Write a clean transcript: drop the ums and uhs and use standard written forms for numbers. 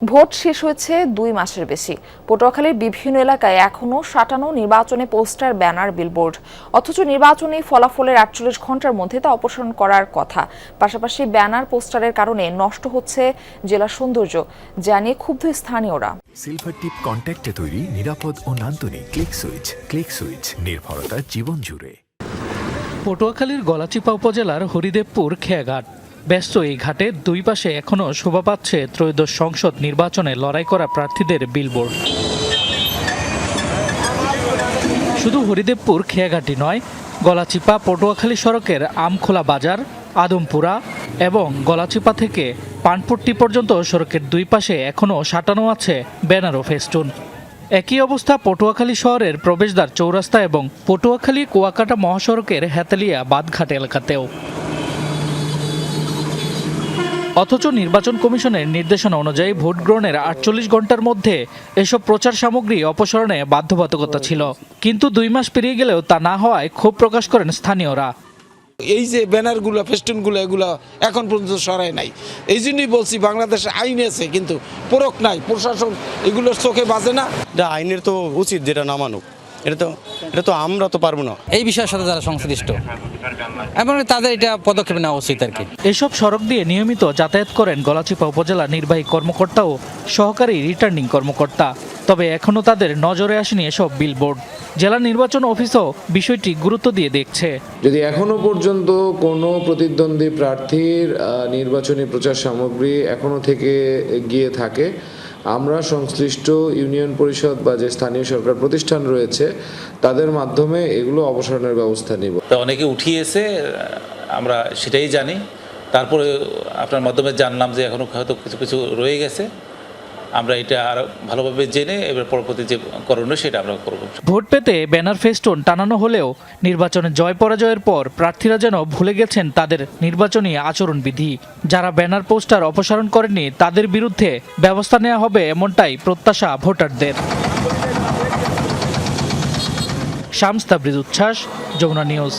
Vote শেষ হয়েছে 2 মাসের বেশি। পটুয়াখালীর বিভিন্ন এলাকায় এখনো সাঁটানো নির্বাচনে পোস্টার, ব্যানার, বিলবোর্ড, অথচ নির্বাচনী ফলাফলের 48 ঘন্টার মধ্যে তা অপসারণ করার কথা। পাশাপাশি ব্যানার, পোস্টারের কারণে নষ্ট হচ্ছে জেলার সৌন্দর্য, যা নিয়ে ক্ষুব্ধ স্থানীয়রা। সিলভার টিপ কন্ট্যাক্টে তৈরি নিরাপদ ও নান্দনিক ক্লিক সুইচ নির্ভরতা জীবন জুড়ে। পটুয়াখালীর গলাচিপা উপজেলার হরিদেবপুর খেয়াঘাট। ব্যস্ত এই ঘাটে দুই পাশে এখনও শোভা পাচ্ছে ত্রয়োদশ সংসদ নির্বাচনে লড়াই করা প্রার্থীদের বিলবোর্ড। শুধু হরিদেবপুর খেয়াঘাটই নয়, গলাচিপা পটুয়াখালী সড়কের আমখোলা বাজার, আদমপুরা এবং গলাচিপা থেকে পানপট্টি পর্যন্ত সড়কের দুই পাশে এখনও সাঁটানো আছে ব্যানার ও ফেস্টুন। একই অবস্থা পটুয়াখালী শহরের প্রবেশদ্বার চৌরাস্তা এবং পটুয়াখালী কুয়াকাটা মহাসড়কের হেতালিয়া বাদঘাট এলাকাতেও। অথচ নির্বাচন কমিশনের নির্দেশনা অনুযায়ী ভোট গ্রহণের 48 ঘন্টার মধ্যে এসব প্রচার সামগ্রী অপসারণে বাধ্যবাধকতা ছিল, কিন্তু 2 মাস পেরিয়ে গেলেও তা না হওয়ায় ক্ষোভ প্রকাশ করেন স্থানীয়রা। এই যে ব্যানারগুলো, ফেস্টুনগুলো, এগুলো এখন পর্যন্ত সরায় নাই। এই জন্যই বলছি বাংলাদেশে আইন আছে কিন্তু প্রয়োগ নাই, প্রশাসন এগুলোর চোখে বাজে না। এটা আইনের তো উচিত যেটা না মানুক, এটা তো আমরা তো পারবো না। এই বিষয়ের সাথে যারা সংশ্লিষ্ট এবং তাদের এটা পদক্ষেপ নেওয়া উচিত আর কি। এসব সড়ক দিয়ে নিয়মিত যাতায়াত করেন গলাচিপা উপজেলা নির্বাহী কর্মকর্তা ও সহকারী রিটার্নিং কর্মকর্তা, তবে এখনও তাদের নজরে আসেনি এসব বিলবোর্ড। জেলা নির্বাচন অফিসও বিষয়টি গুরুত্ব দিয়ে দেখছে। যদি এখনো পর্যন্ত কোনো প্রতিদ্বন্দ্বী প্রার্থীর নির্বাচনী প্রচার সামগ্রী এখনো থেকে গিয়ে থাকে, আমরা সংশ্লিষ্ট ইউনিয়ন পরিষদ বা যে স্থানীয় সরকার প্রতিষ্ঠান রয়েছে তাদের মাধ্যমে এগুলো অপসারণের ব্যবস্থা নিব। অনেকে উঠিয়েছে, আমরা সেটাই জানি। তারপরে আপনার মাধ্যমে জানলাম যে এখনো হয়তো কিছু কিছু রয়ে গেছে। আমরা এটা আরো ভালোভাবে জেনে এবার পরবর্তী যে করণীয় সেটা আমরা করব। ভোট পেতে ব্যানার, ফেস্টুন টানানো হলেও নির্বাচনে জয় পরাজয়ের পর প্রার্থীরা যেন ভুলে গেছেন তাদের নির্বাচনী আচরণবিধি। যারা ব্যানার, পোস্টার অপসারণ করেননি তাদের বিরুদ্ধে ব্যবস্থা নেওয়া হবে, এমনটাই প্রত্যাশা ভোটারদের। শামস তাবরিজ উচ্ছ্বাস, যমুনা নিউজ।